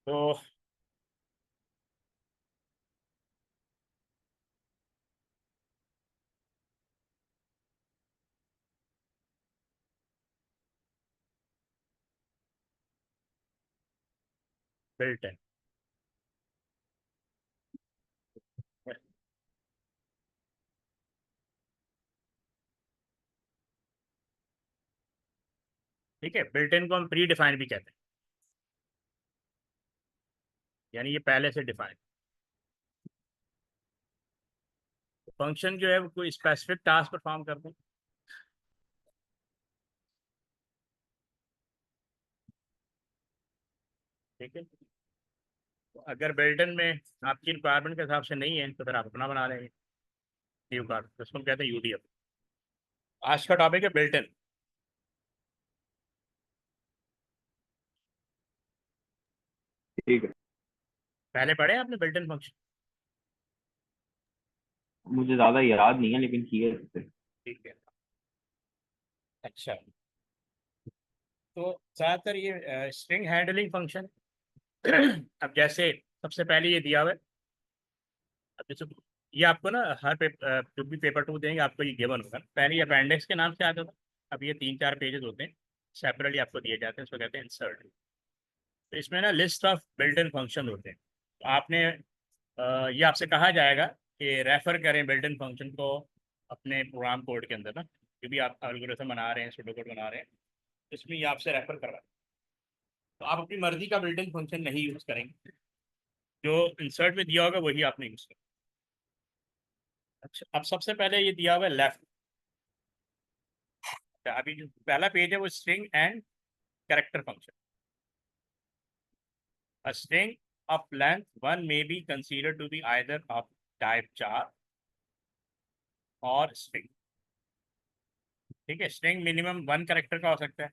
तो built in, ठीक है। बिल्ट इन को हम प्री डिफाइन भी कहते हैं, यानी ये पहले से डिफाइन। फंक्शन जो है वो कोई स्पेसिफिक टास्क परफॉर्म करते हैं, ठीक है। तो अगर बिल्ट इन में आपकी रिक्वायरमेंट के हिसाब से नहीं है तो फिर आप अपना बना लेंगे न्यू कार्ड, जिसको हम कहते हैं यूडीएफ। आज का टॉपिक है बिल्ट इन। ठीक है। पहले पढ़े आपने बिल्ट इन फंक्शन? मुझे ज्यादा याद नहीं है लेकिन किए थे। ठीक है, अच्छा। तो ज़्यादातर ये स्ट्रिंग हैंडलिंग फंक्शन अब जैसे सबसे पहले ये दिया हुआ है। अब जैसे ये आपको ना हर जो भी पेपर टू देंगे आपको ये गिवन होगा। पहले ये अपेंडिक्स के नाम से आता था, अब ये 3-4 पेजेस होते हैं, सेपरेटली आपको दिए जाते हैं, इसको कहते हैं इंसर्ट। तो इसमें ना list of built in function होते हैं। तो आपने ये आपसे कहा जाएगा कि रेफर करें बिल्ट इन फंक्शन को अपने प्रोग्राम कोड के अंदर ना, जो भी आप एल्गोरिथम बना रहे हैं, सूडो कोड बना रहे हैं, इसमें ये आपसे रेफर कर रहा है। तो आप अपनी मर्जी का बिल्ट इन फंक्शन नहीं यूज़ करेंगे, जो इंसर्ट में दिया होगा वही आपने यूज़ करना। अच्छा, अब सबसे पहले ये दिया हुआ है लेफ्ट। अभी जो पहला पेज है वो string and character function. A string of length 1 may be considered to be either of type char और string, ठीक है। स्ट्रिंग मिनिमम 1 कैरेक्टर का हो सकता है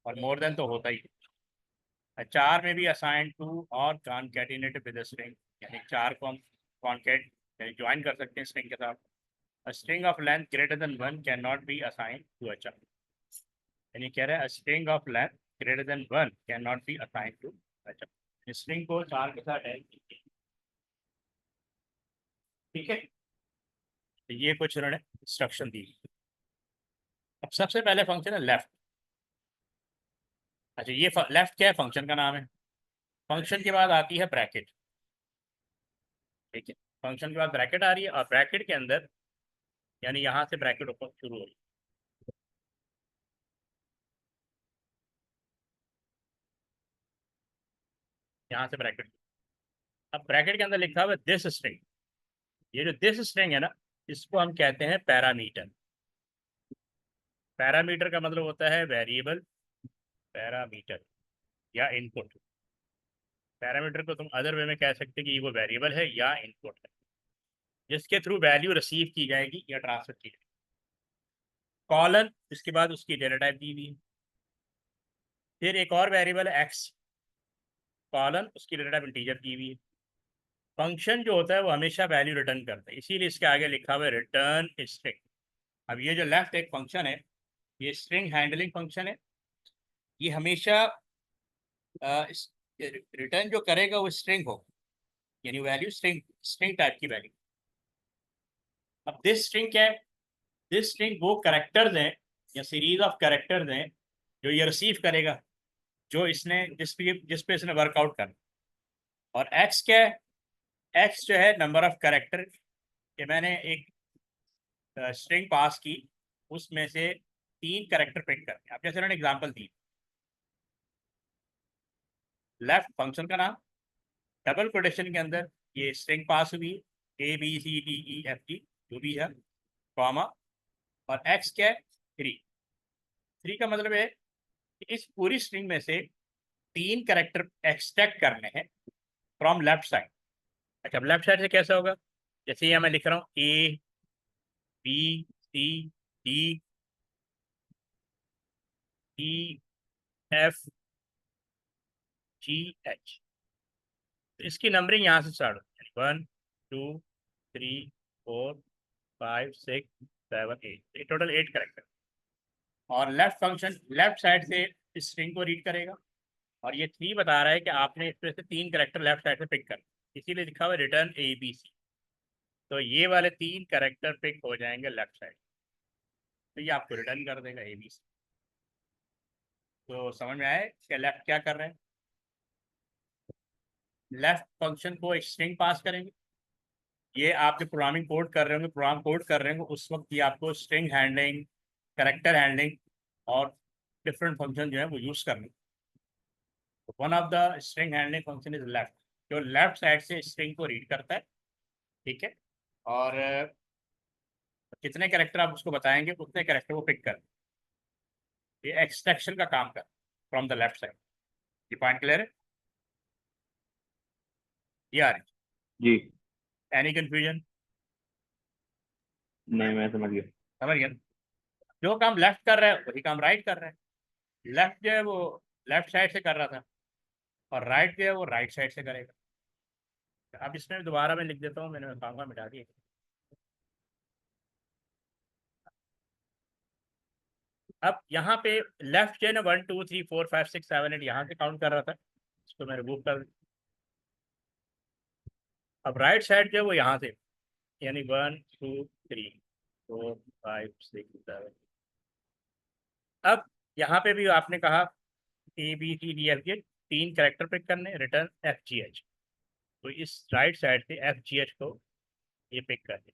और मोर देन तो होता ही है। चार में भी असाइन टू और कॉन्कैटिनेटेड विद स्ट्रिंग, यानी चार को हम कॉन्कैट यानी ज्वाइन कर सकते हैं स्ट्रिंग के साथ। A string of length greater than 1 cannot be assigned to a char, यानी कह रहा है a string of length greater than 1 cannot be assigned to a char, string को चार के साथ ऐड कीजिए, ठीक है। तो ये कुछ उन्होंने इंस्ट्रक्शन दी। अब सबसे पहले फंक्शन है लेफ्ट। अच्छा, ये लेफ्ट क्या है? फंक्शन का नाम है। फंक्शन के बाद आती है ब्रैकेट, ठीक है। फंक्शन के बाद ब्रैकेट आ रही है और ब्रैकेट के अंदर यानी यहाँ से ब्रैकेट ऊपर शुरू हो रही है, यहाँ से ब्रैकेट। अब ब्रैकेट के अंदर लिखा हुआ है दिस स्ट्रिंग। ये जो दिस स्ट्रिंग है ना, इसको हम कहते हैं पैरामीटर। पैरामीटर का मतलब होता है वेरिएबल, पैरामीटर या इनपुट। पैरामीटर को तुम अदर वे में कह सकते कि वो वेरिएबल है या इनपुट है, जिसके थ्रू वैल्यू रिसीव की जाएगी या ट्रांसफर की जाएगी। कॉलन, इसके बाद उसकी डेटा टाइप दी हुई है। फिर एक और वेरिएबल है एक्स, कॉलन उसकी डेटा टाइप इंटीजर की हुई है। फंक्शन जो होता है वो हमेशा वैल्यू रिटर्न करता है, इसीलिए इसके आगे लिखा हुआ है रिटर्न स्ट्रिंग। अब ये जो लेफ्ट एक फंक्शन है, ये स्ट्रिंग हैंडलिंग फंक्शन है। ये हमेशा रिटर्न जो करेगा वो स्ट्रिंग हो, यानी वैल्यू स्ट्रिंग, स्ट्रिंग टाइप की वैल्यू। अब दिस स्ट्रिंग क्या है? दिस स्ट्रिंग वो करेक्टर्स हैं या सीरीज ऑफ करेक्टर्स हैं जो ये रिसीव करेगा, जो इसने जिस पे इसने वर्कआउट करना। और एक्स क्या है? एक्स जो है नंबर ऑफ करेक्टर, कि मैंने एक स्ट्रिंग पास की, उसमें से 3 करेक्टर पिक करने। अब जैसे मैंने एग्जांपल दी, लेफ्ट फंक्शन का नाम, डबल कोटेशन के अंदर ये स्ट्रिंग पास हुई, ABCDEFG जो भी है, कॉमा, और एक्स क्या है? 3। 3 का मतलब है कि इस पूरी स्ट्रिंग में से 3 करेक्टर एक्सट्रैक्ट करने हैं फ्रॉम लेफ्ट साइड। अच्छा, लेफ्ट साइड से कैसा होगा? जैसे ये मैं लिख रहा हूँ ABCDEFGH, तो इसकी नंबरिंग यहाँ से स्टार्ट होती है, 1 2 3 4 5 6 7 8, टोटल 8 करेक्टर। और लेफ्ट फंक्शन लेफ्ट साइड से स्ट्रिंग को रीड करेगा और ये 3 बता रहा है कि आपने इसमें से 3 करेक्टर लेफ्ट साइड से पिक कर, इसीलिए लिखा हुआ रिटर्न ABC। तो ये वाले 3 करेक्टर पिक हो जाएंगे लेफ्ट साइड, तो ये आपको रिटर्न कर देगा ABC। तो समझ में आया इसका लेफ्ट क्या कर रहे हैं। लेफ्ट फंक्शन को एक स्ट्रिंग पास करेंगे, ये आप जो प्रोग्रामिंग कोड कर रहे होंगे, प्रोग्राम कोड कर रहे होंगे, उस वक्त ये आपको स्ट्रिंग हैंडलिंग, करेक्टर हैंडलिंग और डिफरेंट फंक्शन जो है वो यूज़ करने। One of the string handling function is left, जो लेफ्ट साइड से स्ट्रिंग को रीड करता है, ठीक है। और कितने करेक्टर आप उसको बताएंगे उतने करेक्टर वो पिक कर, ये एक्सट्रैक्शन का काम कर फ्रॉम द लेफ्ट साइड। ये पॉइंट क्लियर है, ये आ रही जी। Any confusion? नहीं, मैं समझ गया। समझ गया ना? जो काम लेफ्ट कर रहा है वही काम राइट कर रहा है। लेफ्ट जो है वो लेफ्ट साइड से कर रहा था, और राइट जो है वो राइट साइड से करेगा। अब इसमें दोबारा मैं लिख देता हूँ, मैंने कहूँगा मिटा दिए। अब यहाँ पे लेफ्ट जो है ना 1 2 3 4 5 6 7 8 यहाँ से काउंट कर रहा था, इसको मैं रिमूव कर। अब राइट साइड जो है वो यहाँ से, यानी 1 2 3 4 5 6 7। अब यहाँ पे भी आपने कहा ABCDFG 3 कैरेक्टर पिक करने, रिटर्न FGH। तो इस राइट साइड से FGH को ये पिक कर दे।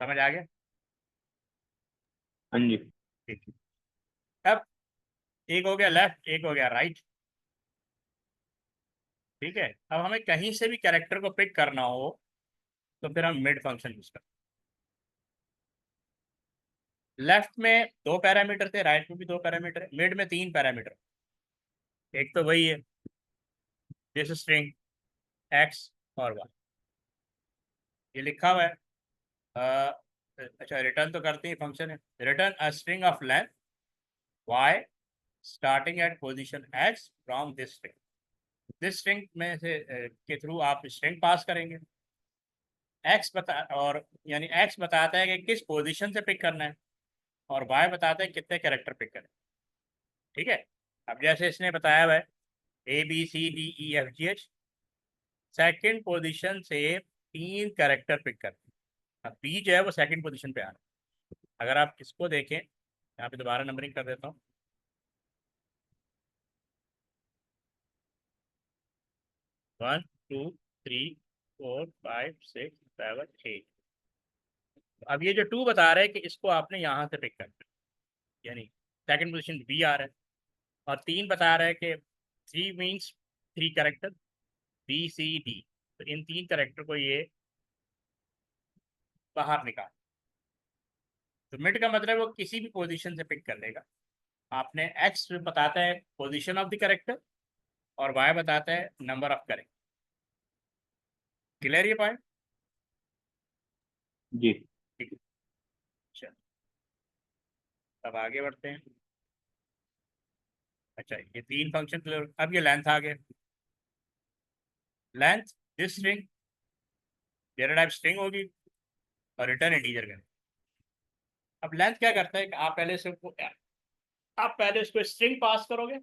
समझ आ गया? हाँ जी। ठीक है। अब एक हो गया लेफ्ट, एक हो गया राइट, ठीक है। अब हमें कहीं से भी कैरेक्टर को पिक करना हो तो फिर हम मिड फंक्शन यूज करते हैं। लेफ्ट में 2 पैरामीटर थे, राइट में भी 2 पैरामीटर है, मिड में 3 पैरामीटर। एक तो वही है दिस स्ट्रिंग एक्स और वाई, ये लिखा हुआ है। अच्छा, रिटर्न तो करते ही फंक्शन है, return a string of length y starting at position x from this string में से के थ्रू आप स्ट्रिंग पास करेंगे। एक्स बता, और यानी एक्स बताता है कि किस पोजीशन से पिक करना है, और वाई बताता है कितने कैरेक्टर पिक करें, ठीक है। अब जैसे इसने बताया हुआ है ABCDEFGH, सेकंड पोजीशन से 3 कैरेक्टर पिक करते हैं। अब बी जो है वो सेकंड पोजीशन पे आ रहा है। अगर आप इसको देखें, यहाँ पे दोबारा नंबरिंग कर देता हूँ, 1 2 3 4 5 6 7 8। अब ये जो 2 बता रहे हैं कि इसको आपने यहाँ से पिक करना है, यानी सेकंड पोजीशन बी आ रहा है। और 3 बता रहा है कि 3 मीन्स 3 कैरेक्टर BCD, तो इन 3 कैरेक्टर को ये बाहर निकाल। तो मिड का मतलब वो किसी भी पोजीशन से पिक कर लेगा। आपने एक्स बताता है पोजीशन ऑफ द कैरेक्टर, और वाई बताता है नंबर ऑफ कैरेक्टर। क्लियर ये पॉइंट? जी। ठीक है, चलो अब आगे बढ़ते हैं। अच्छा, ये 3 फंक्शन क्लियर। अब ये लेंथ आ गए। Length this string, data type string होगी और रिटर्न इंटीजर करें। अब लेंथ क्या करता है कि आप पहले उसको स्ट्रिंग पास करोगे,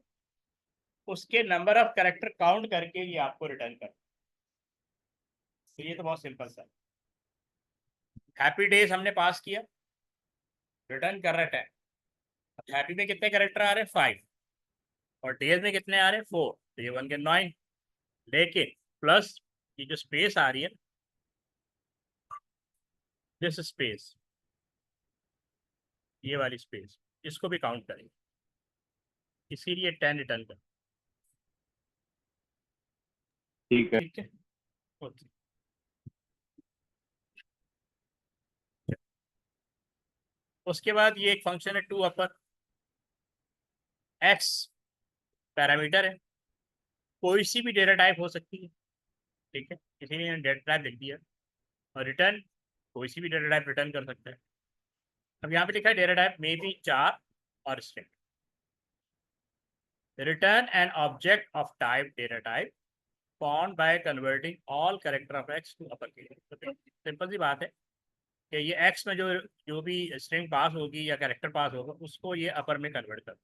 उसके नंबर ऑफ कैरेक्टर काउंट करके ये आपको रिटर्न कर। तो ये तो बहुत सिंपल सा। हैप्पी डेज हमने पास किया, रिटर्न कर रहा है 10। अब हैप्पी में कितने कैरेक्टर आ रहे हैं 5, और डेज में कितने आ रहे हैं 4, तो ये बन गए 9। लेकिन प्लस ये जो स्पेस आ रही है, दिस स्पेस, ये वाली स्पेस, इसको भी काउंट करेंगे, इसीलिए 10 रिटर्न कर। ठीक है। ठीक है, ओके। उसके बाद ये एक फंक्शन है टू अपर, एक्स पैरामीटर है, कोई सी भी डेटा टाइप हो सकती है, ठीक है, इसीलिए मैंने डेटा टाइप लिख दिया। और रिटर्न कोई सी भी डेटा टाइप रिटर्न कर सकता है। अब यहाँ पे लिखा है data type may be char और string. Return an object of type data type found by converting all character of x to upper case. Simple सी बात है कि ये एक्स में जो जो भी स्ट्रिंग पास होगी या कैरेक्टर पास होगा उसको ये अपर में कन्वर्ट कर।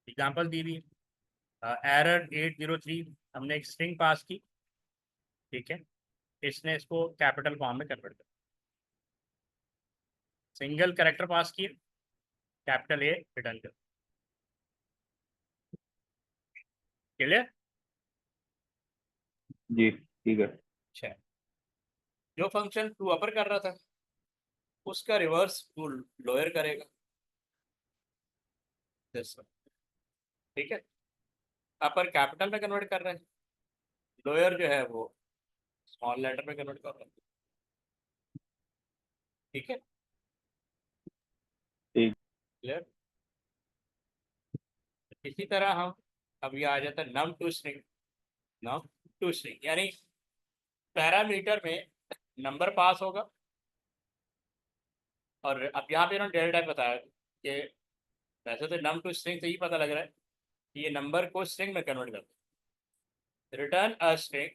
एग्जांपल दी हुई एरर 803, हमने एक स्ट्रिंग पास की, ठीक है, इसने इसको कैपिटल फॉर्म में कन्वर्ट कर, सिंगल कैरेक्टर पास किए, कैपिटल ए रिटर्न कर। क्लियर? जी ठीक है। अच्छा, जो फंक्शन टू अपर कर रहा था उसका रिवर्स टू लोअर करेगा, this one, ठीक है। अपर कैपिटल में कन्वर्ट कर रहे हैं, लोअर जो है वो स्मॉल लेटर में कन्वर्ट कर रहे हैं, ठीक है। ठीक। क्लियर? इसी तरह हम अभी आ जाता है num to string. Num to string यानी पैरामीटर में नंबर पास होगा, और अब यहाँ पे इन्होंने डेटा टाइप बताया कि वैसे तो नम टू स्ट्रिंग से ही पता लग रहा है कि ये नंबर को स्ट्रिंग में कन्वर्ट करता है। Return a string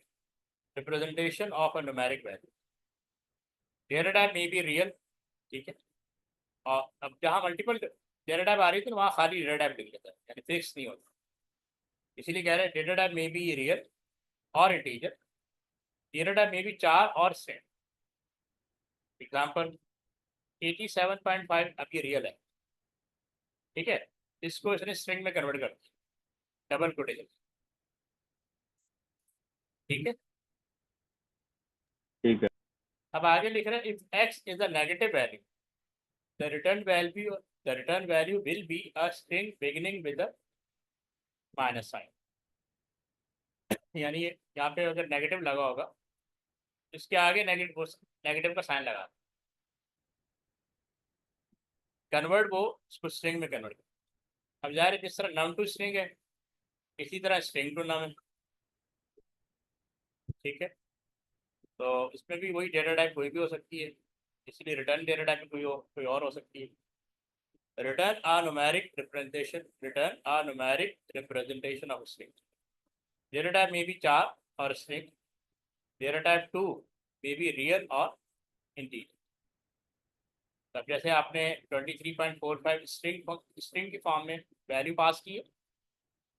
representation of a numeric value, data type में भी रियल, ठीक है। और अब जहाँ मल्टीपल डेटा टाइप आ रही थी तो वहाँ खाली डेटा टाइप लिख लेता है, यानी फिक्स नहीं होता, इसीलिए कह रहे हैं डेटा टाइप में भी रियल और इंटीजर, डेटा टाइप में भी चार और स्ट्रिंग। एग्जाम्पल 87.5 अब ये रियल है, ठीक है, इसको इसने स्ट्रिंग में कन्वर्ट कर दिया, डबल कोटेशन, ठीक है। ठीक है। अब आगे लिख रहे हैं if x is a negative value the return value will be a string beginning with a minus sign, यानी यहाँ पे अगर नेगेटिव लगा होगा इसके आगे नेगेटिव का साइन लगा, कन्वर्ट वो उसको स्ट्रिंग में कन्वर्ट कर। अब जाहिर है जिस तरह नम टू स्ट्रिंग है इसी तरह स्ट्रिंग टू नम है, ठीक है। तो इसमें भी वही डेटा टाइप कोई भी हो सकती है, इसलिए रिटर्न डेटा टाइप कोई और हो सकती है। Return a numeric representation of string, data type may be char or string, data type 2 may be real or integer। तब जैसे आपने 23.45 स्ट्रिंग की फॉर्म में वैल्यू पास की है,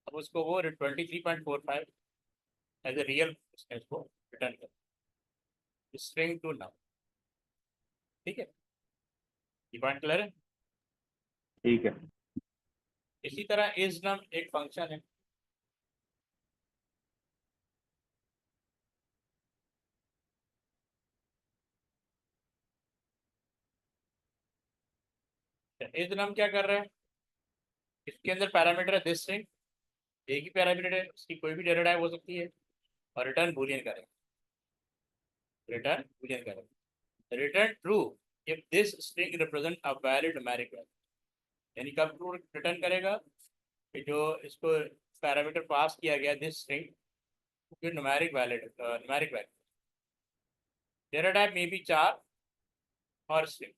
अब उसको वो 23.45 एज ए रियल उसको रिटर्न कर, स्ट्रिंग टू नाउ, ठीक है। ये पॉइंट क्लियर है? ठीक है। इसी तरह इज नम एक फंक्शन है, इज नम क्या कर रहे हैं, इसके अंदर पैरामीटर है दिस स्ट्रिंग, एक ही पैरामीटर है, उसकी कोई भी डेटा टाइप हो सकती है, और रिटर्न बूलियन करें, return true if this string represent a valid numeric value, यानी कब ट्रू रिटर्न करेगा कि जो इसको पैरामीटर पास किया गया दिस स्ट्रिंग फिर न्यूमेरिक वैल्यू, डेटा टाइप में भी चार और स्ट्रिंग।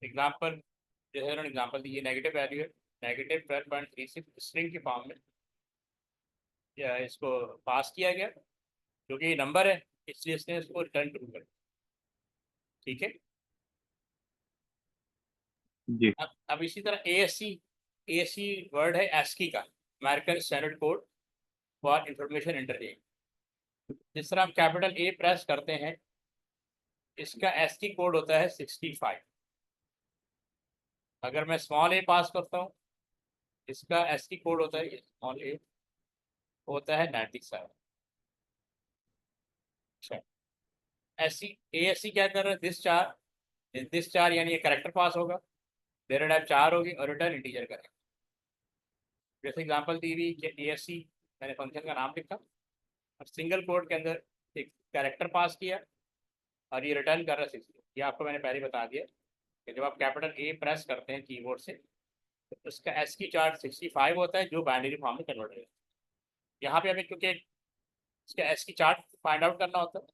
एग्जांपल जैसे उन्होंने एग्जांपल दी, ये नेगेटिव वैल्यू है, नेगेटिव 12.36 स्ट्रिंग की फॉर्म में या इसको पास किया गया, क्योंकि ये नंबर है इसलिए इसने इसको रिटर्न ट्रू कर, ठीक है। जी। अब इसी तरह ASC वर्ड है ASCII का, American standard code for information interchange. जिस तरह हम कैपिटल A प्रेस करते हैं इसका ASCII कोड होता है 65, अगर मैं स्मॉल a पास करता हूँ इसका ASCII कोड होता है, स्मॉल a होता है 97। अच्छा, ASCII क्या कर रहा है, दिस चार यानी ये करेक्टर पास होगा, डेटा टाइप चार होगी और रिटर्न इंटीजर करेगा। जैसे एग्जांपल दी हुई कि ASCII मैंने फंक्शन का नाम लिखा और सिंगल कोड के अंदर एक कैरेक्टर पास किया और ये रिटर्न कर रहा है 60। ये आपको मैंने पहले बता दिया कि जब आप कैपिटल A प्रेस करते हैं कीबोर्ड से तो उसका ASCII चार्ट 65 होता है जो बाइनरी फॉर्म में कन्वर्ट हो जाता है। यहाँ पे हमें क्योंकि इसका ASCII चार्ट फाइंड आउट करना होता है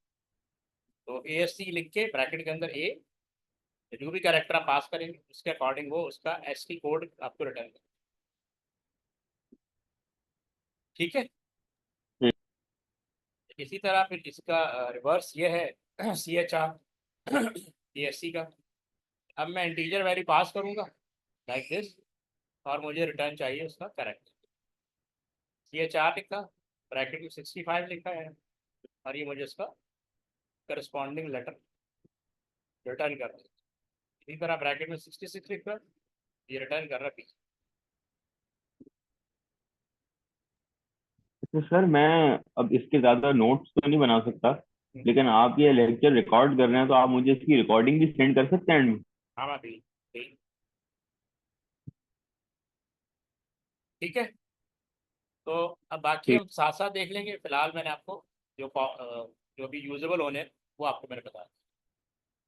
तो ASCII लिख के ब्रैकेट के अंदर A, जो भी कैरेक्टर आप पास करेंगे उसके अकॉर्डिंग वो उसका ASCII कोड आपको रिटर्न करेगा, ठीक है। हम्म, इसी तरह फिर इसका रिवर्स ये है CHR ASCII का। अब मैं इंटीजर वैल्यू पास करूंगा लाइक दिस, और मुझे रिटर्न चाहिए उसका करेक्ट। ये 4 लिखा, ब्रैकेट में 65 लिखा है, और ये मुझे उसका करस्पॉन्डिंग लेटर रिटर्न कर रहा है। इसी तरह ब्रैकेट में 66 लिख कर ये रिटर्न कर रहा है पीछे। तो सर मैं अब इसके ज़्यादा नोट्स तो नहीं बना सकता, हम्म, लेकिन आप ये लेक्चर रिकॉर्ड कर रहे हैं तो आप मुझे इसकी रिकॉर्डिंग भी सेंड कर सकते हैं। हाँ मैं भी ठीक। ठीक है, तो अब बाकी ठीक। हम साथ साथ देख लेंगे। फिलहाल मैंने आपको जो भी यूजेबल होने हैं, वो आपको मैंने बताया।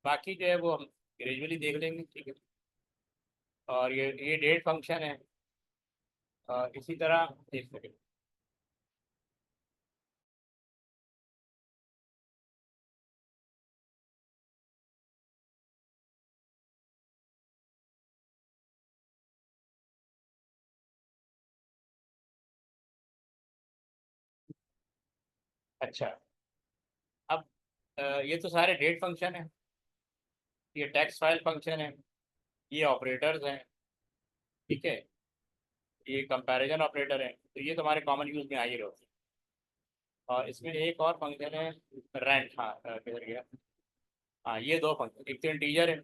बाकी जो है वो हम ग्रेजुअली देख लेंगे। ठीक है, और ये डेट फंक्शन है, इसी तरह देख सकें। अच्छा, अब ये तो सारे डेट फंक्शन है, ये टेक्स्ट फाइल फंक्शन है, ये ऑपरेटर्स हैं। ठीक है, ये कंपैरिजन ऑपरेटर है, तो ये तुम्हारे कॉमन यूज में आ ही रहे हो। और इसमें एक और फंक्शन है रेंट। हाँ किधर गया? हाँ, ये दो फंक्शन, एक तो इंटीजर है।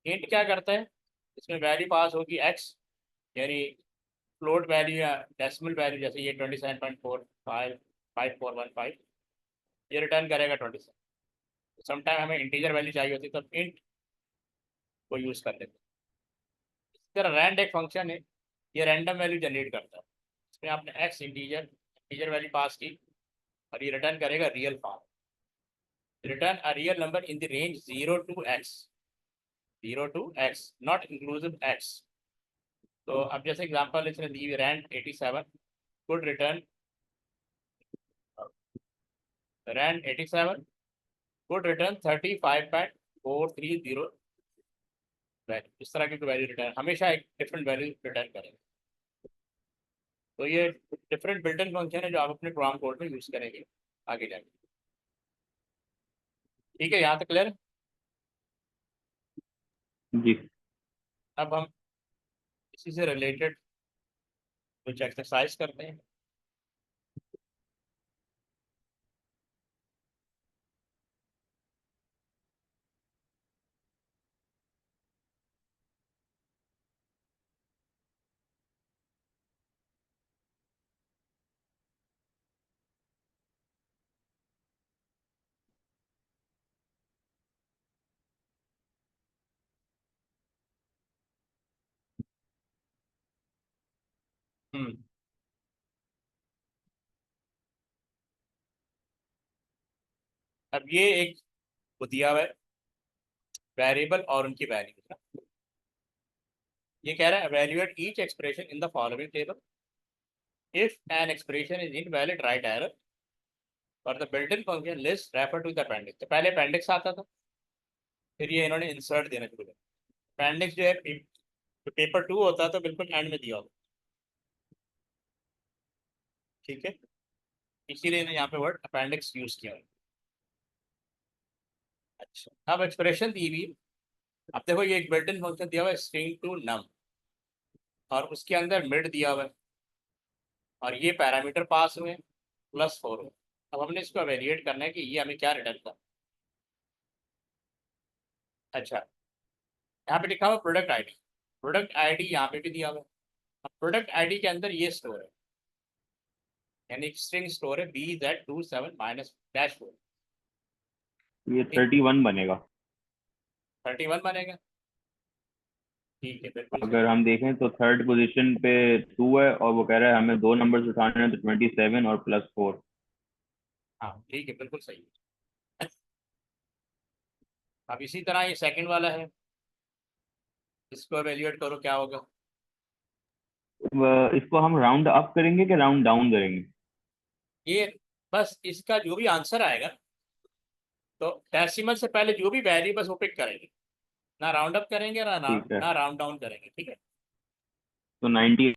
इंट क्या करता है, इसमें वैल्यू पास होगी एक्स, यानी फ्लोट वैल्यू या डेसिमल वैल्यू, जैसे ये 27.455415, ये रिटर्न करेगा 27। समटाइम हमें इंटीजर वैल्यू चाहिए होती है, तो इंट को यूज़ कर लेते हैं। इसी तरह रैंड एक फंक्शन है, ये रैंडम वैल्यू जनरेट करता है। इसमें आपने x integer integer value pass की, और ये रिटर्न करेगा real form. Return a real number in the range 0 to x, 0 to x, not inclusive x। तो अब जैसे एग्जांपल इसने दी rand 87 could return, rand 87 could return 35.430 value. इस तरह की वैल्यू रिटर्न हमेशा एक डिफरेंट वैल्यू रिटर्न करेंगे। तो ये डिफरेंट बिल्ट इन फंक्शन है जो आप अपने प्रोग्राम कोड में यूज करेंगे आगे जाके। ठीक है, यहाँ तक क्लियर? जी। अब हम इसी से रिलेटेड कुछ एक्सरसाइज करते हैं। हम्म, अब ये एक वो दिया हुआ है वेरिएबल और उनकी वैल्यू। ये कह रहा है evaluate each expression in the following table. If an expression is invalid, write error. For the built-in function list, refer to the appendix. तो पहले appendix आता था, फिर ये इन्होंने insert देना शुरू किया। appendix जो है पेपर 2 होता है तो बिल्कुल एंड में दिया होगा। ठीक है, इसीलिए इन्होंने यहाँ पे वर्ड appendix यूज किया है। अच्छा, अब एक्सप्रेशन दी हुई। अब देखो ये एक बिल्ट इन फंक्शन दिया हुआ है स्ट्रिंग टू नम, और उसके अंदर मिड दिया हुआ है, और ये पैरामीटर पास हुए +4 हुए। अब हमने इसको एवेल्यूएट करना है कि ये हमें क्या रिटर्न कर। अच्छा, यहाँ पे लिखा हुआ प्रोडक्ट आईडी। प्रोडक्ट आईडी यहाँ पे भी दिया हुआ है। अब प्रोडक्ट आईडी के अंदर ये स्टोर है, यानी स्ट्रिंग स्टोर है BZ27 -4। ये ठीक, 31 बनेगा। 31 बनेगा। ठीक है, बिल्कुल सही। अगर हम देखें तो थर्ड पोजीशन पे 2 है, और वो कह रहा है हमें दो नंबर्स उठाने हैं, तो 27 और +4। हाँ ठीक है, बिल्कुल सही है। अब इसी तरह ये सेकंड वाला है, इसको एवेल्यूएट करो क्या होगा। इसको हम राउंड अप करेंगे कि राउंड डाउन करेंगे? ये बस इसका जो भी आंसर आएगा, तो डेसिमल से पहले जो भी वैल्यू बस वो पिक करेंगे, ना राउंड अप करेंगे ना ना, ठीक है, ना राउंड डाउन करेंगे। ठीक है, तो 90।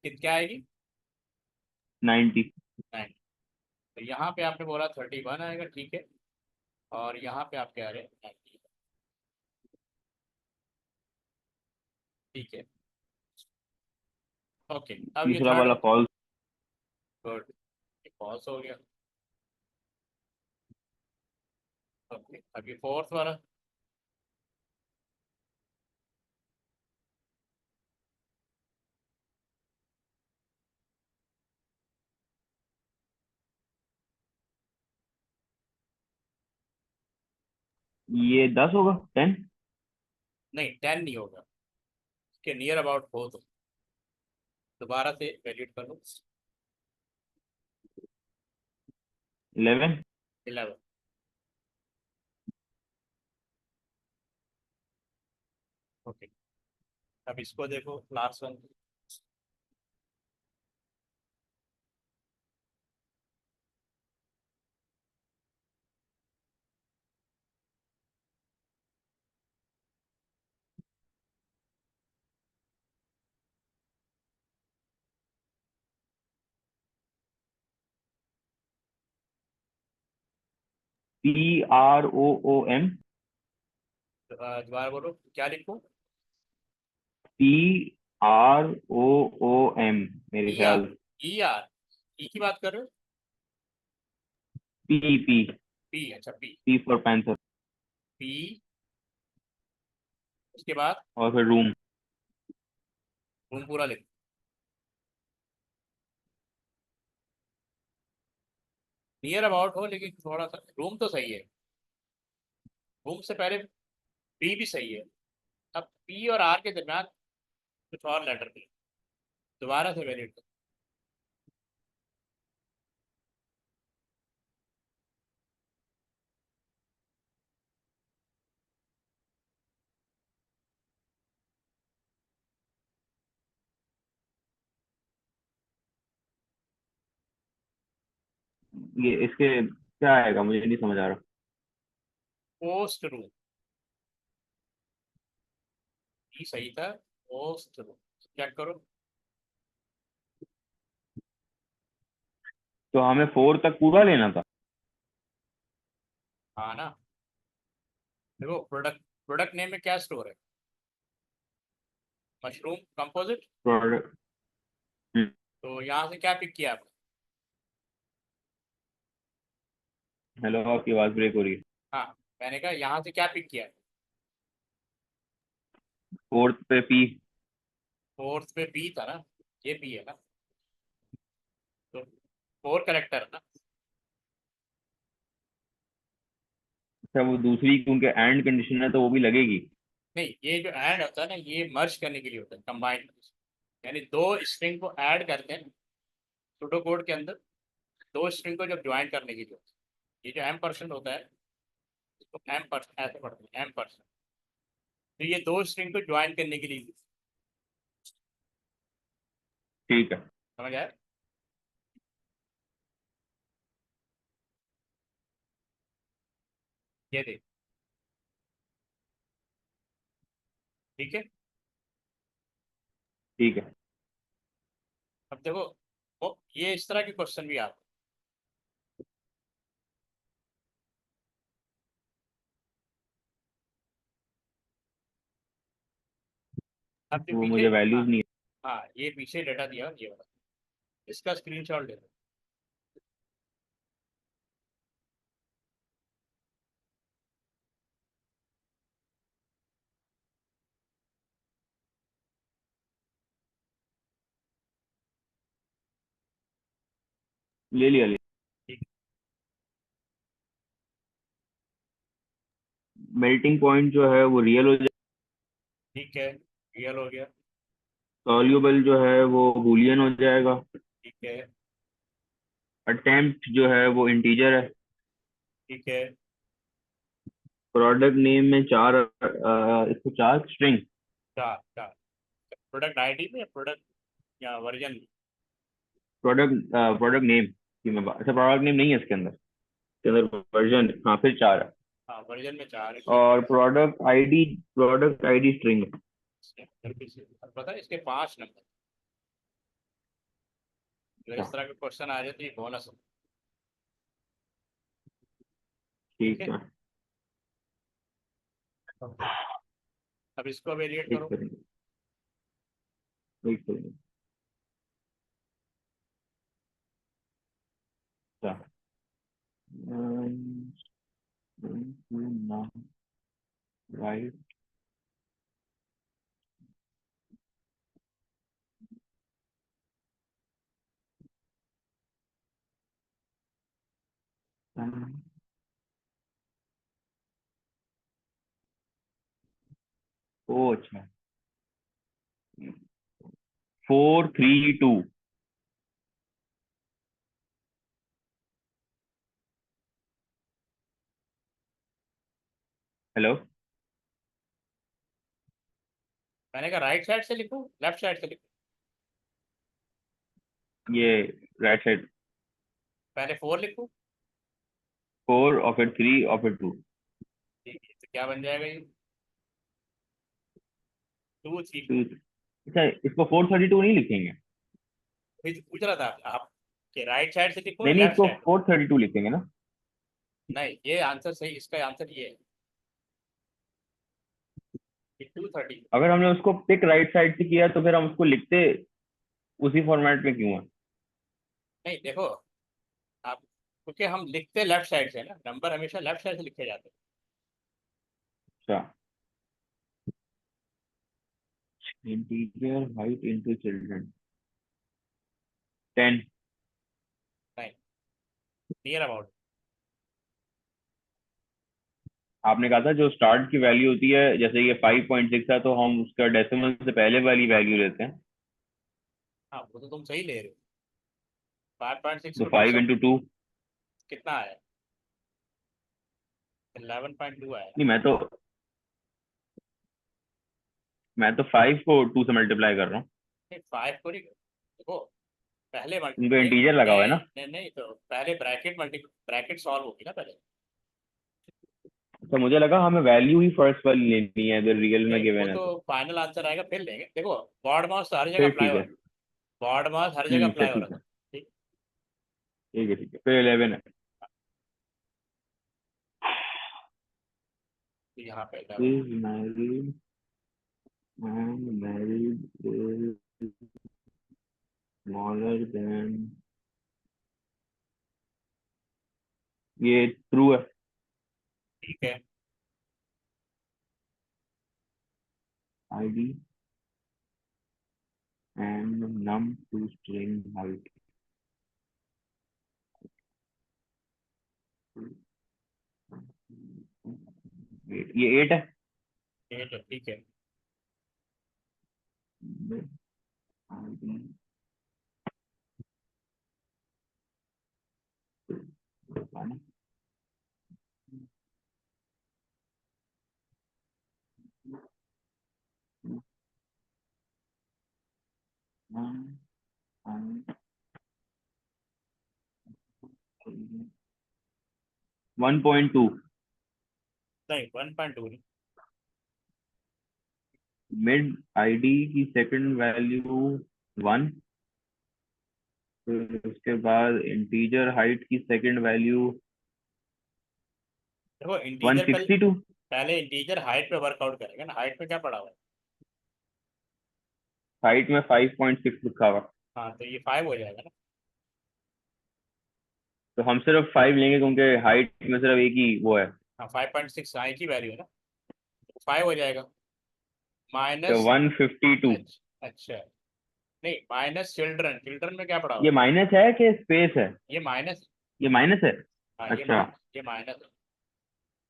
क्या आएगी? 90। 9। तो यहाँ पे आपने बोला 31 आएगा। ठीक है, और यहाँ पे आप कह रहे हैं 90। ठीक है, ओके, अब ये तीसरा थर्ड। वाला फॉल्स। गुड, फॉल्स हो गया। ओके, अब ये फोर्थ वाला। ये 10 होगा, 10। नहीं, 10 नहीं होगा, इसके नियर अबाउट हो तो दोबारा से वैल्यूट कर लो। 11। 11। ओके, अब इसको देखो, लास्ट वन। PROOM। दोबारा बोलो, क्या लिखूं? PROOM मेरे ई आर, ख्याल। ई आर, ई की बात कर रहे हो? पी पी पी, अच्छा P. P for panther. P, उसके बाद और फिर रूम। रूम पूरा लिख। नियर अबाउट हो, लेकिन थोड़ा सा रूम तो सही है। रूम से पहले पी भी सही है। अब पी और आर के दरम्यान कुछ और लेटर भी, दोबारा से वैलिड। ये इसके क्या आएगा, मुझे नहीं समझ आ रहा। पोस्ट रूम, ई सही था। पोस्ट रूम, चेक करो। तो हमें 4 तक पूरा लेना था। हाँ ना, देखो प्रोडक्ट, प्रोडक्ट नेम में क्या स्टोर है? Mushroom composite. प्रोडक्ट। तो यहाँ से क्या पिक किया आपने? हेलो, आपकी आवाज ब्रेक हो रही है। हाँ, मैंने कहा यहाँ से क्या पिक किया? फोर्थ पे पी। फोर्थ पे पी था ना, ये पी है ना, तो फोर करेक्टर है ना। अच्छा, वो दूसरी क्योंकि एंड कंडीशन है तो वो भी लगेगी। नहीं, ये जो ऐड होता है ना, ये मर्ज करने के लिए होता है, कंबाइन। यानी दो स्ट्रिंग को ऐड करते हैं सूडो कोड के अंदर, दो स्ट्रिंग को जब ज्वाइन करने के लिए होता है। ये जो एम परसेंट होता है, इसको एम परसेंट ऐसे पढ़ते हैं, एम परसेंट। तो ये दो स्ट्रिंग को ज्वाइन करने के लिए, ठीक है। समझ आया? ये देख, ठीक है। ठीक है। अब देखो, ये इस तरह के क्वेश्चन भी आते हैं। अब जो वो पीछे, मुझे हाँ वैल्यूज नहीं। हाँ, ये पीछे डाटा दिया हुआ, ये वाला, इसका स्क्रीनशॉट ले लो। ले लिया, ले। ठीक, मेल्टिंग पॉइंट जो है वो रियल हो जाए। ठीक है, रियल हो गया। सॉल्यूबल जो है वो बूलियन हो जाएगा। ठीक है, अटेम्प्ट जो है वो इंटीजर है। ठीक है। प्रोडक्ट नेम में चार, इसको चार स्ट्रिंग। चार, चार। प्रोडक्ट आईडी में, प्रोडक्ट या वर्जन में? प्रोडक्ट नेम की मैं अच्छा, प्रोडक्ट नेम नहीं है इसके अंदर वर्जन, हाँ फिर चार है। हाँ, वर्जन में चार है, ठीक है। और प्रोडक्ट आईडी स्ट्रिंग है। जल्दी से, अब पता है इसके 5 नंबर। अगर अच्छा, इस तरह के क्वेश्चन आ जाए तो ये बोनस है। ठीक ठीक है, है। अब इसको वेरिएट एक करो। सेकंड, एक सेकंड। राइट ओ अच्छा 432 हेलो मैंने कहा राइट साइड से लिखूं लेफ्ट साइड से लिखूं? ये राइट साइड पहले 4 लिखूं? 4 और फिर 3 और फिर 2 ठीक है, तो क्या बन जाएगा ये? 2 3। अच्छा इसको 432 नहीं लिखेंगे वही तो पूछ रहा था आप कि राइट साइड से लिखूं या नहीं नहीं लेफ्ट इसको साइड? 432 लिखेंगे ना नहीं, ये आंसर सही, इसका आंसर ये है कि 230। अगर हमने उसको पिक राइट साइड से किया तो फिर हम उसको लिखते उसी फॉर्मेट में क्यों है नहीं देखो, आप क्योंकि हम लिखते लेफ्ट साइड से ना, नंबर हमेशा लेफ्ट साइड से लिखे जाते हैं। अच्छा इंटीजर हाइट इनटू चिल्ड्रन 10 नहीं, नियर अबाउट। आपने कहा था जो स्टार्ट की वैल्यू होती है जैसे ये 5.6 है तो हम उसका डेसिमल से पहले वाली वैल्यू लेते हैं हाँ, वो तो तुम सही ले रहे हो। 5.6 तो को 2 5 से इंटू 2 कितना आया? 11.2 आया। नहीं मैं तो 5 को 2 से मल्टीप्लाई कर रहा हूँ नहीं, 5 को नहीं, देखो पहले उनको नहीं इंटीजर लगा हुआ है नहीं ना नहीं नहीं, तो पहले ब्रैकेट सॉल्व होगी ना पहले। तो मुझे लगा हमें वैल्यू ही फर्स्ट वाली लेनी है अगर रियल में नहीं, वो गिवन है तो तो फाइनल आंसर आएगा फिर लेंगे। देखो, बॉड मास तो हर जगह फिर अप्लाई ठीक हो है रहा है। बॉड मास हर जगह अच्छा अप्लाई हो रहा ठीक था। है ठीक। ठीक है फिर 11 है तो यहाँ पे 11। is married and married is smaller than ये ट्रू है ठीक है। id and num to string height ये 8 है ठीक है। id वन पॉइंट टू नहीं, 1.2 नहीं। मिड आईडी की सेकंड वैल्यू 1 फिर उसके बाद इंटीजर हाइट की सेकंड वैल्यू देखो वन इंटीजर सिक्सटी टू पहले इंटीजर हाइट पे वर्कआउट करेंगे ना। हाइट पे क्या पड़ा हुआ है? हाइट में 5.6 लिखा हुआ हाँ, तो ये 5 हो जाएगा ना। तो हम सिर्फ 5 लेंगे क्योंकि हाइट में सिर्फ एक ही वो है हाँ, 5.6 हाँ एक ही वैल्यू है ना, तो 5 हो जाएगा। तो माइनस। 152 अच्छा, नहीं, माइनस चिल्ड्रन। चिल्ड्रन में क्या पड़ा हुआ ये है? माइनस है कि स्पेस है ये माइनस। ये माइनस है हाँ, अच्छा ये माइनस है।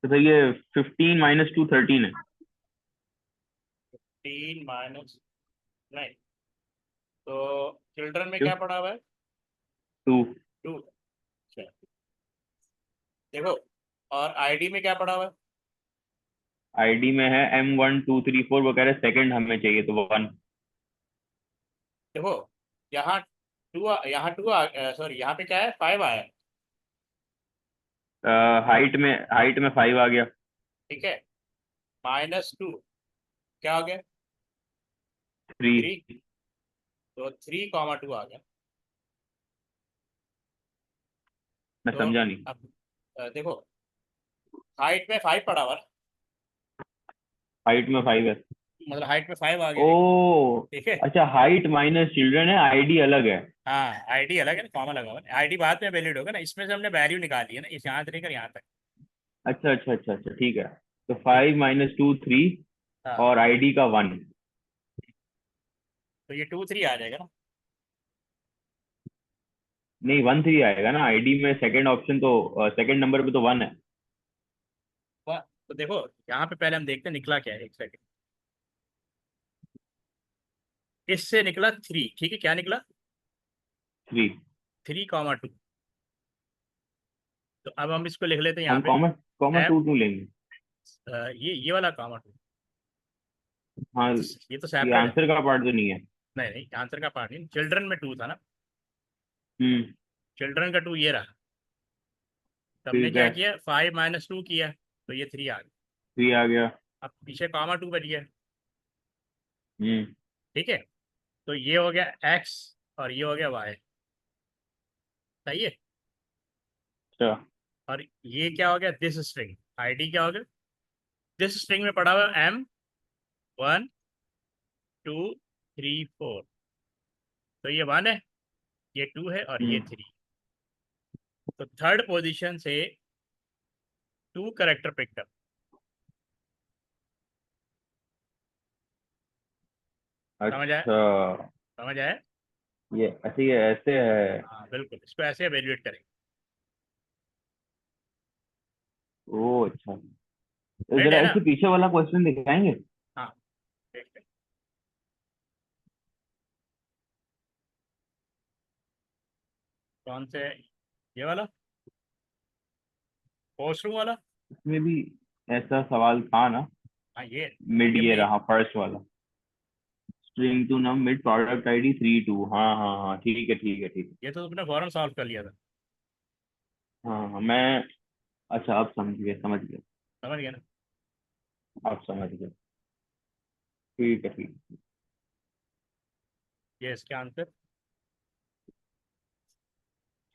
तो फिर ये 15 माइनस टू 13 है 3 माइनस। नहीं, तो चिल्ड्रन में क्यों क्या पड़ा हुआ है? 2 2। अच्छा, देखो, और आईडी में क्या पड़ा हुआ है? आईडी में है M1234 वो कह रहे सेकंड हमें चाहिए तो 1 देखो, यहाँ 2, यहाँ 2, सॉरी, यहाँ पे क्या है? 5 आया है। हाइट में 5 आ गया ठीक है। -2 क्या हो गया? 3 3। तो 3,2 आ गया। मैं तो समझा नहीं अब देखो, हाइट में 5 पड़ा हुआ ना। हाइट में 5 है मतलब हाइट में 5 आ गया, ओ ठीक है। अच्छा, हाइट माइनस चिल्ड्रन है, आईडी अलग है। हाँ आईडी अलग है ना, कॉमन लगा हुआ है, आईडी बाद में वैलिड होगा ना, इसमें से हमने वैल्यू निकाली है ना, इस यहाँ से लेकर यहाँ तक। अच्छा अच्छा अच्छा अच्छा, ठीक है। तो ठीक है। 5 - 2 3 हाँ और आईडी का 1। तो ये 2 3 आ जाएगा ना। नहीं 1 3 आएगा ना, आईडी में सेकंड ऑप्शन तो सेकंड नंबर पे तो 1 है। तो देखो यहाँ पे पहले हम देखते हैं निकला क्या है, एक सेकंड। इससे निकला 3, ठीक है, क्या निकला? 3। 3, 2। तो अब हम इसको लिख लेते हैं यहाँ हम पे। कॉमन कॉमन एम, टू क्यों लेंगे? ये वाला कॉमा 2। हाँ, ये तो ये सेपरेट है। आंसर का पार्ट तो नहीं है। नहीं नहीं, आंसर का पार्ट नहीं, चिल्ड्रन में 2 था ना। हम्म। चिल्ड्रन का 2 ये रहा। तो हमने ठीक क्या है, किया, 5 - 2 किया, तो ये 3 आ गया। 3 आ गया। अब पीछे कॉमा 2 बच गया। हम्म। ठीक है। तो ये हो गया एक्स और ये हो गया वाई। सही है। अच्छा। और ये क्या हो गया, दिस स्ट्रिंग आईडी क्या हो गया, दिस स्ट्रिंग में पड़ा हुआ M 1 2 3 4। तो ये 1 है, ये 2 है और ये हम्म। 3। तो थर्ड पोजीशन से 2 करेक्टर पिकअप। समझ आया? अच्छा, समझ आया? ये ऐसे, ये ऐसे है। हाँ बिल्कुल, इसको ऐसे एवेल्युएट करेंगे। ओ अच्छा, तो रेड जरा है ना? इसके पीछे वाला क्वेश्चन दिखाएंगे? हाँ देखते हैं। कौन से? ये वाला वॉशरूम वाला। इसमें भी ऐसा सवाल था ना? हाँ ये मिड, ये ये मेन। रहा फर्स्ट वाला। String to num mid product ID 3 2। हाँ हाँ हाँ, ठीक है ठीक है ठीक है। ये तो तुमने फौरन सॉल्व कर लिया था। हाँ हाँ, मैं अच्छा अब समझ गया, समझ गया। समझ गया ना? अब समझ गया। ठीक है ठीक है। ये इसके आंसर।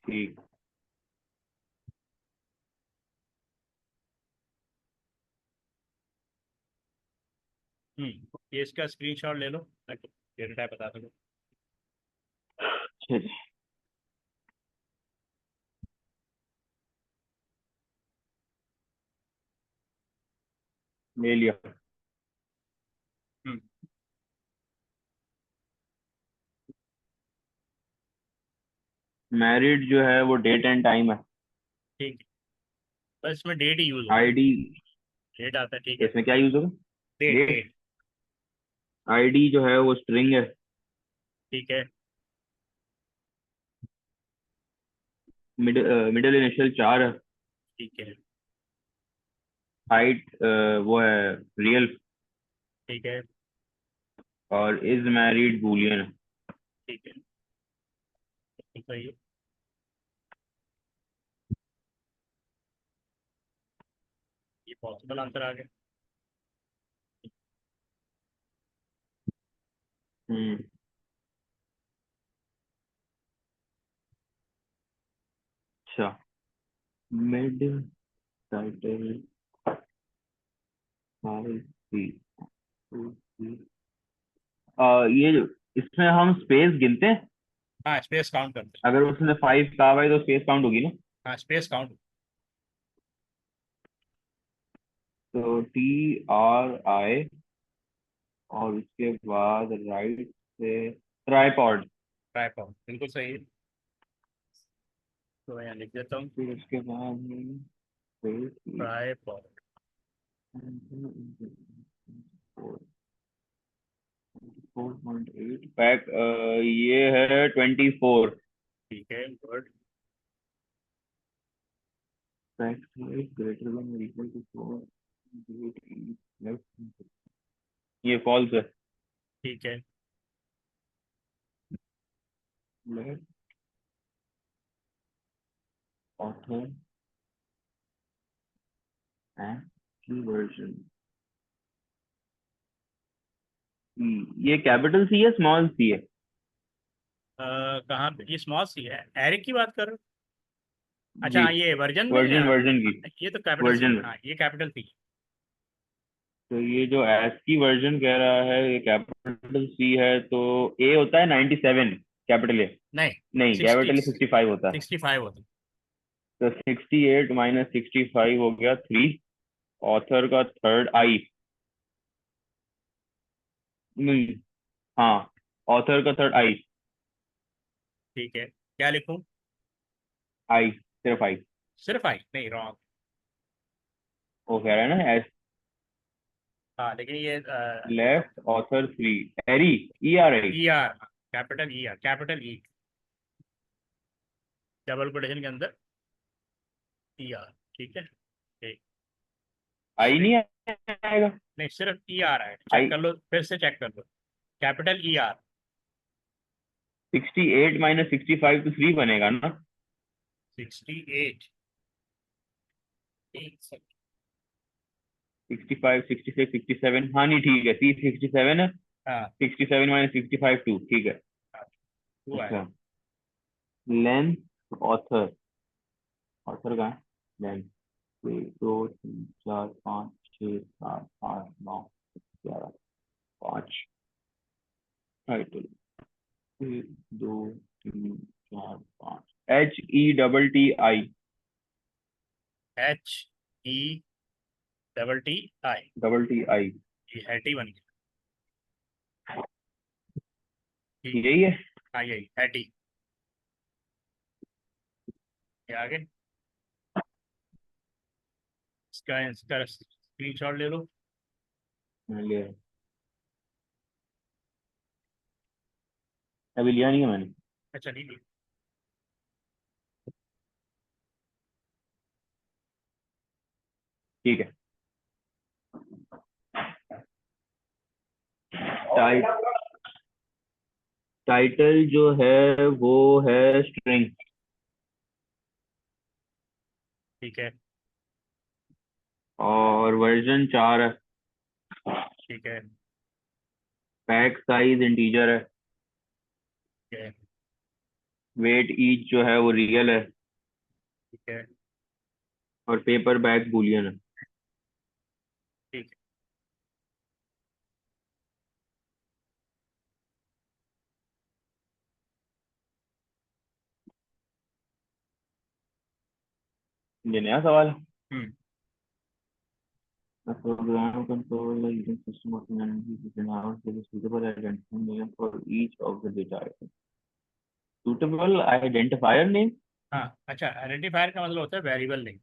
ठीक। ये इसका स्क्रीनशॉट ले लो ताकि डेटा टाइप बता सको। ठीक, ले लिया। हम्म। मैरिड जो है वो डेट एंड टाइम है। ठीक है, बस इसमें डेट ही यूज होगा ना। आईडी, डेट आता है, ठीक है। इसमें क्या यूज होगा? Date date. डेट। आईडी जो है वो स्ट्रिंग है। ठीक है। मिडिल इनिशियल 4 है। ठीक है। हाइट वो है रियल। ठीक है। और इज मैरिड बूलियन है। ठीक है। ठीक है, ये पॉसिबल आंसर आ गया। हम्म। अच्छा, मिड टाइटल 5 3 2 3। ये इसमें हम स्पेस गिनते हैं? हाँ स्पेस काउंट करते अगर उसने 5 कहा हुआ है तो स्पेस काउंट होगी ना? हैं। हाँ स्पेस काउंट। तो TRI और उसके बाद राइट से ट्राइपॉड। ट्राइपॉड बिल्कुल सही है। तो मैं यहाँ लिख देता हूँ, फिर उसके बाद ट्राइपॉड। 4.8 पैक, ये है 24। ठीक है, good. Pack size greater than equal to 4। ये फॉल्स है। ठीक है। लेट ऑथर एंड की वर्जन। ये कैपिटल सी है स्मॉल सी है? कहाँ पे? ये स्मॉल सी है, एरिक की बात कर रहे हो? अच्छा जी, हाँ, ये वर्जन में वर्जन वर्जन की। ये तो कैपिटल सी वर्जन है, हाँ ये कैपिटल सी। तो ये जो एस की वर्जन कह रहा है ये कैपिटल सी है, तो ए होता है 97, कैपिटल ए। नहीं, नहीं, 60, कैपिटल ए 65 होता है। 65 होती। तो 68 माइनस 65 हो गया 3। ऑथर का थर्ड आई, नहीं, हाँ, ऑथर का थर्ड आई। ठीक है, क्या लिखूं? आई, सिर्फ आई। सिर्फ आई? नहीं, रॉन्ग। वो कह रहा है ना एस। हाँ, लेकिन ये लेफ्ट ऑथर 3, एरी, E R I. E R, capital E R, capital E, double quotation के अंदर ई आर। ठीक है, ठीक। आई नहीं आएगा। नहीं, सिर्फ ई आर है, चेक आई, कर लो, फिर से चेक कर लो। Capital E R. 68 माइनस 65 तो 3 बनेगा ना। 68, एक सेकंड। 65, 66, 67, हाँ नहीं ठीक है, सी 67 है। हाँ, 67 माइनस 65 2, ठीक है। हुआ है। अच्छा, लेंथ ऑथर, ऑथर का length 1 2 3 4 5 6 7 8 9 11 5। Title 1 2 3 4 5, HETTI, H E double T I. Double T I. ये हैटी बन गया। ठीक। यही है। हाँ, यही हैटी। ये आगे, इसका इसका स्क्रीनशॉट ले लो। मैंने लिया है। अभी लिया नहीं है मैंने। अच्छा, लीजिए। ठीक है। टाइ टाइटल जो है वो है स्ट्रिंग, ठीक है, और वर्जन 4 है। ठीक है, पैक साइज इंटीजर है। ठीक है, वेट ईच जो है वो रियल है। ठीक है, और पेपर बैग बुलियन है। ठीक ये नया सवाल है। है। The program control the using system of memory is announced with a suitable identifier name for each of the data items. Suitable identifier name? हाँ, अच्छा, आइडेंटिफायर का मतलब होता है वेरिएबल नेम।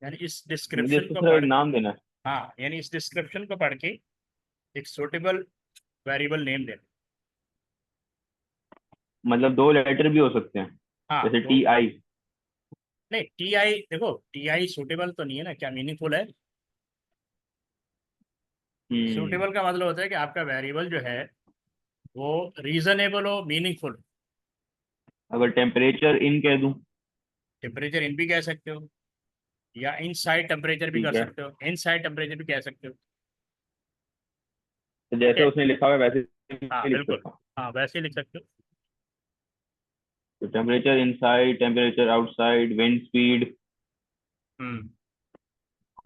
यानी इस मुझे डिस्क्रिप्शन इसको को थोड़ा एक पढ़, नाम देना है। हाँ, यानी इस डिस्क्रिप्शन को पढ़ के एक सूटेबल वेरिएबल नेम देना। मतलब 2 लेटर भी हो सकते हैं, हाँ, जैसे तो टी आई। नहीं, टी आई देखो, टी आई सूटेबल तो नहीं है ना, क्या मीनिंगफुल है। हम्म। सूटेबल का मतलब होता है कि आपका वेरिएबल जो है वो रीजनेबल हो, मीनिंगफुल। अगर टेम्परेचर इन कह दूं? टेम्परेचर इन भी कह सकते हो, या इन साइड टेम्परेचर भी कर ठीक है, सकते हो, इन साइड टेम्परेचर भी कह सकते हो। तो ठीक जैसे है, उसने लिखा हुआ है वैसे हाँ ही लिख बिल्कुल, सकता हूँ। हाँ वैसे ही लिख सकते हो। तो temperature inside, temperature outside, wind speed, hmm,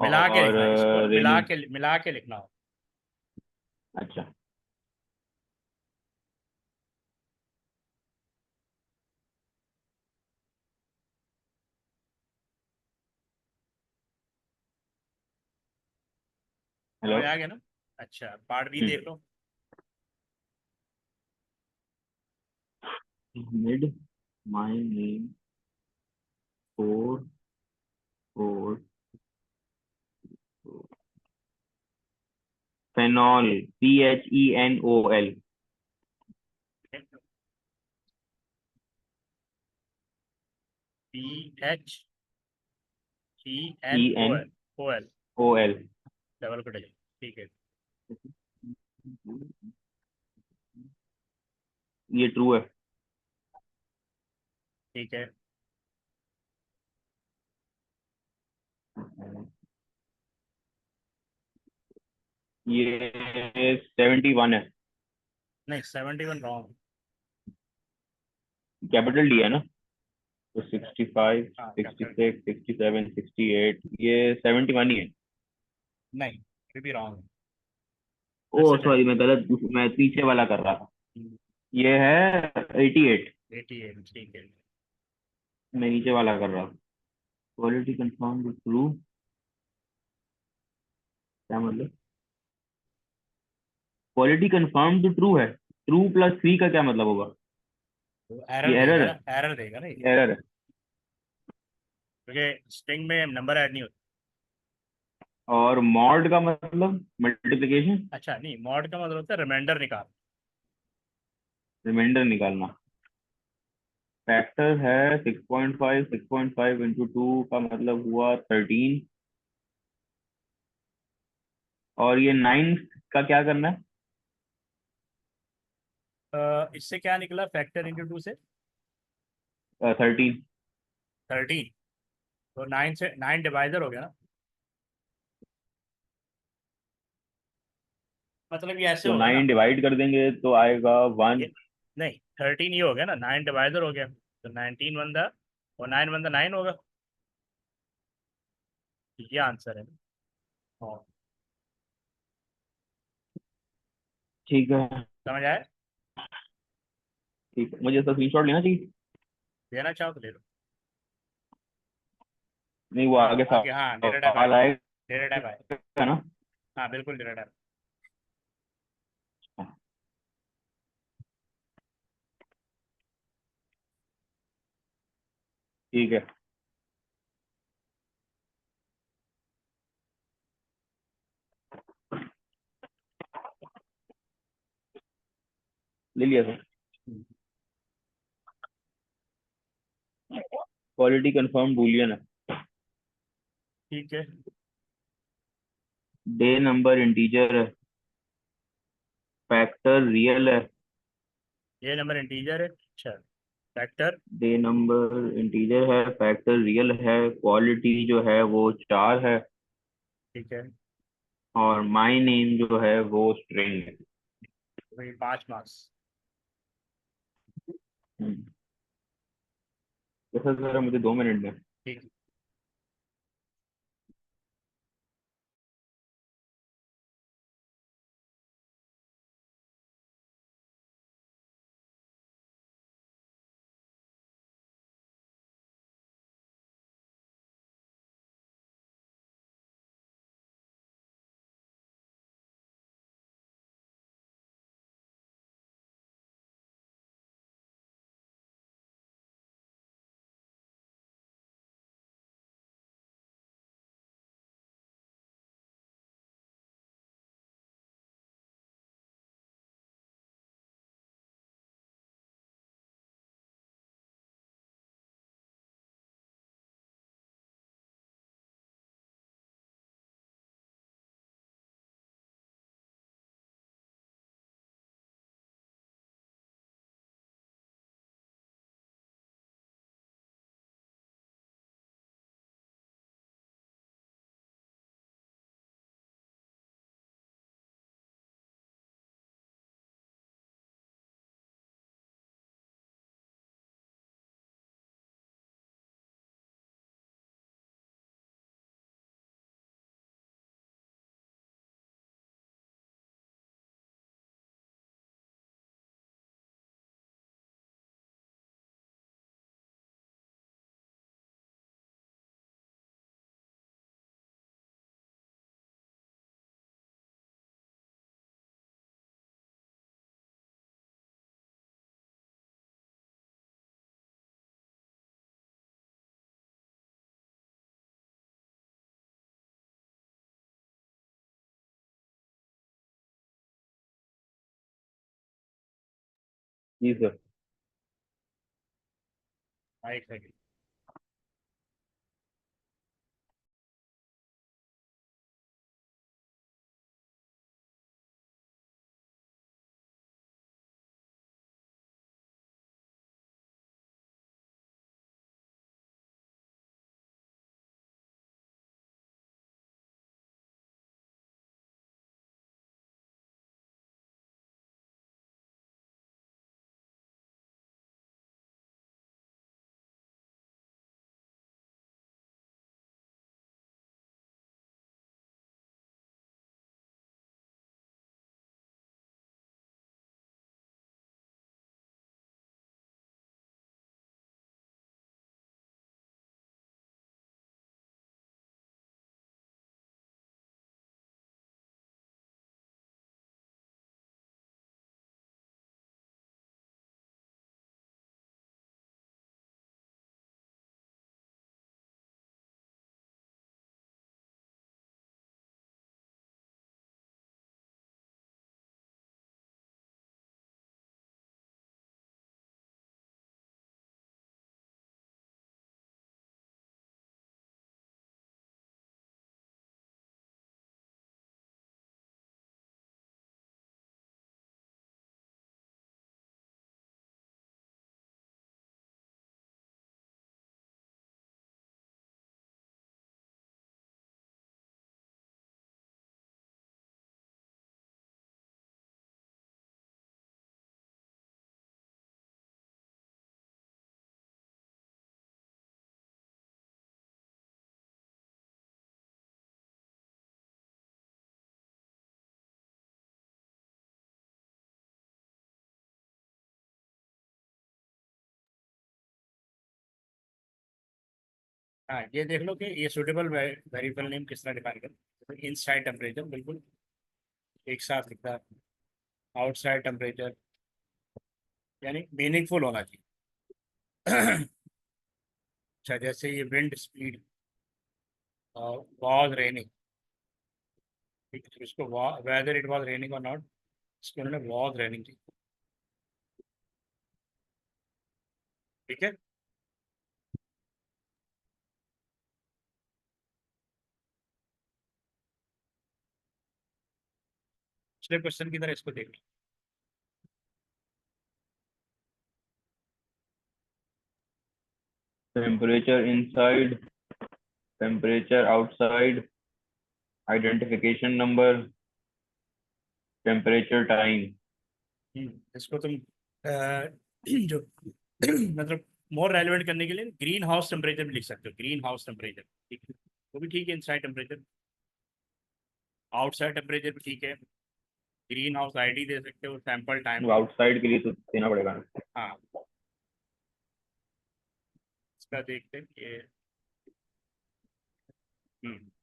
मिला के और लिखना है इसको, रेनिंग। मिला के लिखना हो। अच्छा, हेलो। समझ आ गया ना? अच्छा, पार्ट बी देख लो। Mid my name 4 4 phenol, PHENOL। P H E E N N O L, O L double quotation. ठीक है, ये ट्रू है। ठीक है, ये 71 है। नहीं, 71 रॉन्ग। कैपिटल डी है ना? तो 65, हाँ, कैपिटल। 66, 67, 68, ये 71 ही है। नहीं, फिर भी रॉन्ग है। ओ सबसे पहले सॉरी, मैं पीछे वाला कर रहा था। ये है 88। 88, ठीक है। मैं नीचे वाला कर रहा था। क्वालिटी कंफर्म ट्रू, क्या मतलब? क्वालिटी कंफर्म टू ट्रू है, ट्रू प्लस 3 का क्या मतलब होगा? तो एरर ये एरर देगा है, ना, एरर देगा ना ये, ये एरर है। क्योंकि स्ट्रिंग में नंबर ऐड नहीं होता। और मॉड का मतलब मल्टीप्लिकेशन, अच्छा नहीं, मॉड का मतलब होता है रिमाइंडर निकाल। रिमाइंडर निकालना। फैक्टर है 6.5, 6.5 इंटू टू का मतलब हुआ 13। और ये 9 का क्या करना है? इससे क्या निकला, फैक्टर इंटू टू से 13। 13। तो 9 से 9 डिवाइजर हो गया ना, मतलब ये ऐसे तो होगा ना। 9 डिवाइड कर देंगे तो आएगा 1। ये नहीं, 13 ये हो गया ना, 9 डिवाइजर हो गया, तो 19 बंदा और 9 बंदा 9 होगा। ये आंसर है। हाँ, ठीक है। समझ आया। ठीक है, मुझे इसका स्क्रीनशॉट लेना चाहिए। देना चाहो तो ले लो। नहीं, वो हाँ आगे आगे, हाँ डेटा टाइप सवाल आएगा, आएगा डेटा टाइप आएगा। ना। हाँ बिल्कुल डेटा टाइप। ठीक है, ले लिया सर। क्वालिटी कंफर्म बूलियन है। ठीक है। डे नंबर इंटीजर है, फैक्टर रियल है। ये नंबर इंटीजर है, अच्छा। फैक्टर, डे नंबर इंटीजर है, फैक्टर रियल है, क्वालिटी जो है वो 4 है। ठीक है। और माय नेम जो है वो स्ट्रिंग है। वही 5 मार्क्स। हम्म। जैसा सर, मुझे 2 मिनट में। ठीक है। जी सर। हाँ, एक सेकंड। हाँ ये देख लो कि ये सुटेबल वेरिएबल नेम किस तरह डिफाइन कर, इनसाइड टेम्परेचर बिल्कुल एक साथ लिखता है, आउटसाइड टेम्परेचर यानी मीनिंगफुल होना चाहिए। अच्छा जैसे ये विंड स्पीड वाज रेनिंग, इसको वेदर इट वाज रेनिंग और नॉट, इसको उन्होंने वाज रेनिंग की, ठीक है। पिछले क्वेश्चन की तरह इसको देख लो। Temperature inside, temperature outside, identification number, temperature time. इसको तुम जो मतलब मोर रेलिवेंट करने के लिए ग्रीन हाउस टेम्परेचर भी लिख सकते हो, ग्रीन हाउस टेम्परेचर ठीक है, वो भी ठीक है, इनसाइड टेम्परेचर, आउटसाइड टेम्परेचर भी ठीक है, ग्रीन हाउस आईडी दे सकते हो, सैंपल टाइम। आउटसाइड के लिए तो देना पड़ेगा ना। हाँ इसका देखते हैं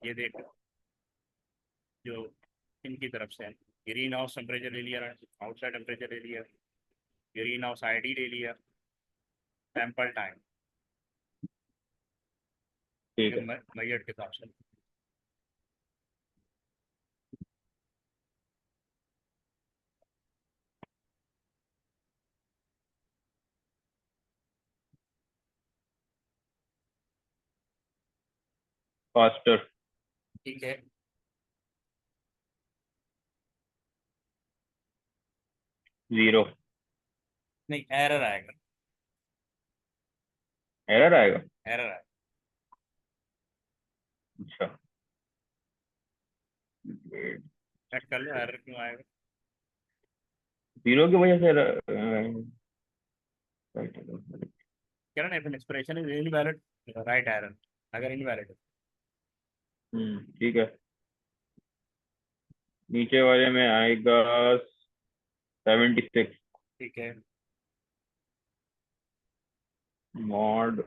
ये देख लो, जो इनकी तरफ से है, ग्रीन हाउस टेम्परेचर ले लिया, आउटसाइड टेम्परेचर ले लिया, ग्रीन हाउस आईडी ले लिया, सैंपल टाइम ठीक है। मैयर्ड के हिसाब से। फास्टर। ठीक है, जीरो। नहीं एरर आएगा, एरर आएगा। एरर आएगा। अच्छा। चेक कर लो एरर क्यों आएगा। जीरो की वजह से कह रहा ना, if expression is invalid right error, अगर इनवैलिड है। ठीक है। नीचे वाले में आएगा 76। ठीक है, मॉड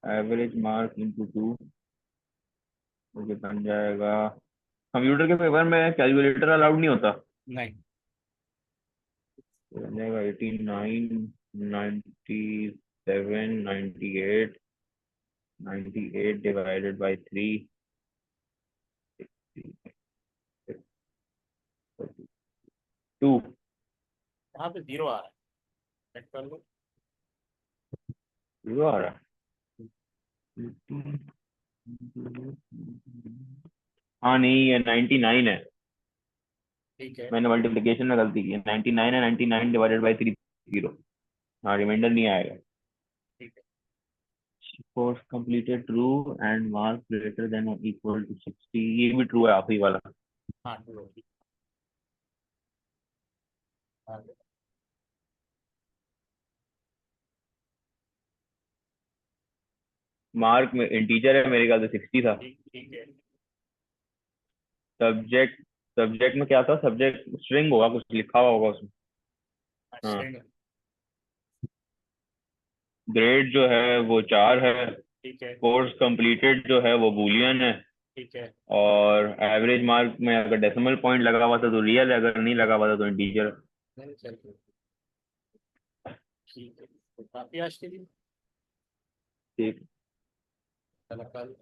एवरेज मार्क इंटू 2, मुझे बन जाएगा। कंप्यूटर के पेपर में कैलकुलेटर अलाउड नहीं होता, नहीं तो बन जाएगा 89, 97, 98, 98 डिवाइडेड बाई 3, 2। यहाँ पे जीरो आ रहा है, चेक कर लो। जीरो आ रहा है। हाँ नहीं, ये 99 है। ठीक है, मैंने मल्टीप्लिकेशन में गलती की है, 99 है, 99 डिवाइडेड बाई 3, 0। हाँ रिमाइंडर नहीं आएगा। ठीक है, course completed true and mark greater than और इक्वल टू 60, ये भी ट्रू है आखिरी वाला। हाँ true होगी। आगे। मार्क में इंटीजर है, मेरे ख्याल से 60 था। ठीक ठीक है, सब्जेक्ट, सब्जेक्ट में क्या था, सब्जेक्ट स्ट्रिंग होगा, कुछ लिखा हुआ होगा उसमें। हाँ। स्ट्रिंग, ग्रेड जो है वो 4 है। ठीक है, कोर्स कंप्लीटेड जो है वो बूलियन है। ठीक है, और एवरेज मार्क में अगर डेसिमल पॉइंट लगा हुआ था तो रियल है, अगर नहीं लगा हुआ था तो इंटीजर। नहीं चलिए, ठीक है, तो काफी आज के लिए, ठीक। चलो कल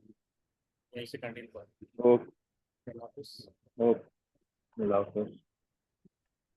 यहीं से कंटिन्यू कर। ओके। वापस ओके।